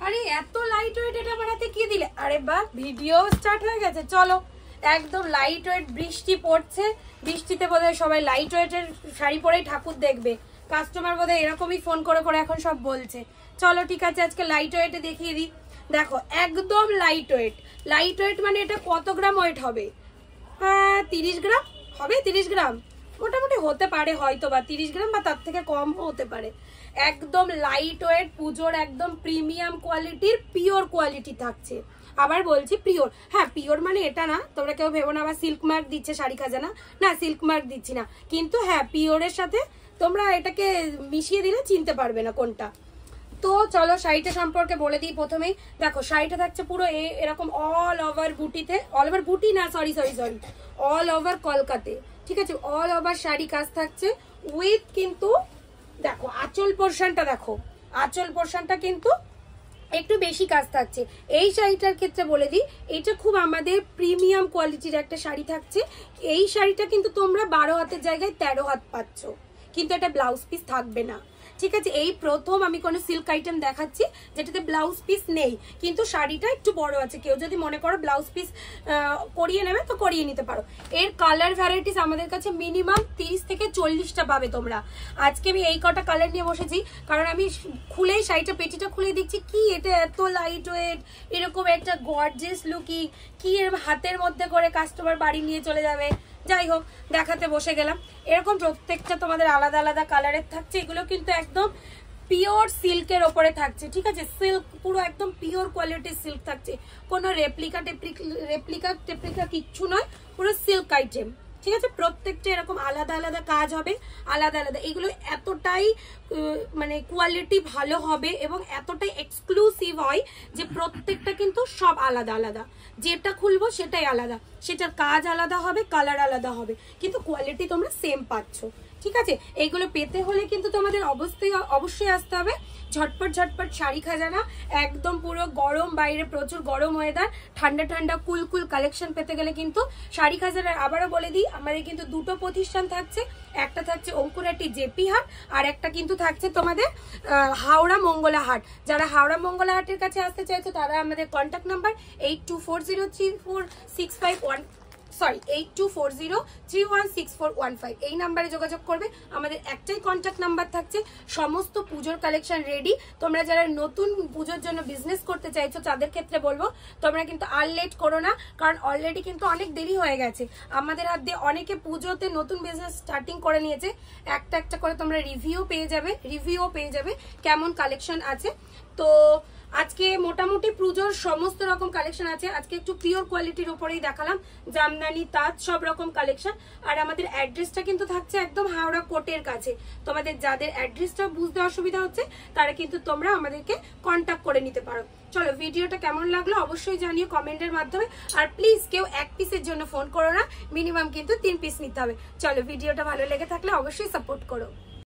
আরে এত light weight এটা বানাতে কি দিলে? আরে বাহ, ভিডিও স্টার্ট হয়ে গেছে। চলো, একদম লাইট ওয়েট, বৃষ্টি পড়ছে, বৃষ্টিতে বোধহয় সবাই লাইট ওয়েটের শাড়ি পরেই ঠাকুর দেখবে। কাস্টমার বোধহয় এরকমই ফোন করে করে এখন সব বলছে। চলো ঠিক আছে, আজকে লাইট ওয়েটে দেখিয়ে দিই। দেখো একদম লাইট ওয়েট। লাইট ওয়েট মানে এটা কত গ্রাম ওয়েট হবে? 30 গ্রাম হবে। 30 গ্রাম মোটামুটি হতে পারে, হয়তো বা 30 গ্রাম বা তার থেকে কম হতে পারে। একদম লাইট ওয়েট, পুজোর একদম প্রিমিয়াম কোয়ালিটির পিওর কোয়ালিটি থাকছে। আবার বলছি পিওর। হ্যাঁ, পিওর মানে এটা না, তোমরা কেউ ভেবো না আবার সিল্ক মার্ক দিচ্ছে শাড়ি খাজানা, না সিল্ক মার্ক দিচ্ছি না, কিন্তু হ্যাঁ পিওরের সাথে তোমরা এটাকে মিশিয়ে দিলে চিনতে পারবে না কোনটা। তো চলো শাড়িটা সম্পর্কে বলে দিই প্রথমেই। দেখো শাড়িটা থাকছে পুরো এরকম অল ওভার বুটিতে, অল ওভার বুটি না, সরি অল ওভার কলকাতে, ঠিক আছে। অল ওভার শাড়ি কাজ থাকছে উইথ, কিন্তু দেখো আঁচল পোর্শনটা, দেখো আঁচল পোর্শনটা কিন্তু একটু বেশি কাজ থাকছে। এই শাড়িটার ক্ষেত্রে বলে দিই, এটা খুব আমাদের প্রিমিয়াম কোয়ালিটির একটা শাড়ি থাকছে। এই শাড়িটা কিন্তু তোমরা 12 হাতের জায়গায় 13 হাত পাচ্ছ, কিন্তু এটা ব্লাউজ পিস থাকবে না, ঠিক আছে। এই প্রথম আমি কোনো সিল্ক আইটেম দেখাচ্ছি যেটাতে ব্লাউজ পিস নেই, কিন্তু শাড়িটা একটু বড় আছে। কেউ যদি মনে করো ব্লাউজ পিস করিয়ে নেবে তো করিয়ে নিতে পারো। এর কালার ভ্যারাইটিস আমাদের কাছে মিনিমাম 30 থেকে 40টা পাবে তোমরা। আজকে আমি এই কটা কালার নিয়ে বসেছি, কারণ আমি খুলেই শাড়িটা পেটিটা খুলে দিচ্ছি। কি এটা এত লাইট ওয়েট, এরকম একটা গর্জিয়াস লুকিং, কি এর হাতের মধ্যে করে কাস্টমার বাড়ি নিয়ে চলে যাবে। যাই হোক, দেখাতে বসে গেলাম। এরকম প্রত্যেকটা তোমাদের আলাদা আলাদা কালারের থাকছে। এগুলো কিন্তু একদম পিওর সিল্কের ওপরে থাকছে, ঠিক আছে। সিল্ক পুরো একদম পিওর কোয়ালিটির সিল্ক থাকছে, কোনো রেপ্লিকা কিচ্ছু নয়, পুরো সিল্ক আইটেম, ঠিক আছে। প্রত্যেকটা এরকম আলাদা আলাদা কাজ হবে, আলাদা আলাদা। এগুলো এতটাই মানে কোয়ালিটি ভালো হবে এবং এতটাই এক্সক্লুসিভ হয় যে প্রত্যেকটা কিন্তু সব আলাদা আলাদা। যেটা খুলবো সেটাই আলাদা, সেটার কাজ আলাদা হবে, কালার আলাদা হবে, কিন্তু কোয়ালিটি তোমরা সেম পাচ্ছ, ঠিক আছে। এইগুলো পেতে হলে কিন্তু তোমাদের অবশ্যই আসতে হবে ঝটপট শাড়ি খাজানা। একদম পুরো গরম, বাইরে প্রচুর গরম ওয়েদার, ঠান্ডা ঠান্ডা কুল কালেকশন পেতে গেলে কিন্তু শাড়ি খাজানার। আবারও বলে দিই, আমাদের কিন্তু দুটো প্রতিষ্ঠান থাকছে। একটা থাকছে অঙ্কুরহাটি জেপি হাট, আর একটা কিন্তু থাকছে তোমাদের হাওড়া মঙ্গলা হাট। যারা হাওড়া মঙ্গলা হাটের কাছে আসতে চাইছো তারা আমাদের কন্ট্যাক্ট নাম্বার 82403165 এই নাম্বারে যোগাযোগ করবে। আমাদের একটাই কন্ট্যাক্ট নাম্বার থাকছে। সমস্ত পুজোর কালেকশন রেডি। তোমরা যারা নতুন পুজোর জন্য বিজনেস করতে চাইছো তাদের ক্ষেত্রে বলবো তোমরা কিন্তু আর লেট করো না, কারণ অলরেডি কিন্তু অনেক দেরি হয়ে গেছে। আমাদের হাত দিয়ে অনেকে পুজোতে নতুন বিজনেস স্টার্টিং করে নিয়েছে। একটা একটা করে তোমরা রিভিউ পেয়ে যাবে কেমন কালেকশন আছে। তো আজকে মোটামুটি পুজোর সমস্ত রকম কালেকশন আছে। আজকে একটু পিওর কোয়ালিটির উপরেই দেখালাম, জামদানি, তাঁত, সব রকম কালেকশন। আর আমাদের অ্যাড্রেসটা কিন্তু থাকছে একদম হাওড়া কোর্টের কাছে। তোমাদের যাদের অ্যাড্রেসটা বুঝতে অসুবিধা হচ্ছে তারা কিন্তু তোমরা আমাদেরকে কন্ট্যাক্ট করে নিতে পারো। চলো, ভিডিওটা কেমন লাগলো অবশ্যই জানিও কমেন্টের মাধ্যমে। আর প্লিজ কেউ এক পিসের জন্য ফোন করো না, মিনিমাম কিন্তু 3 পিস নিতে হবে। চলো, ভিডিওটা ভালো লেগে থাকলে অবশ্যই সাপোর্ট করো।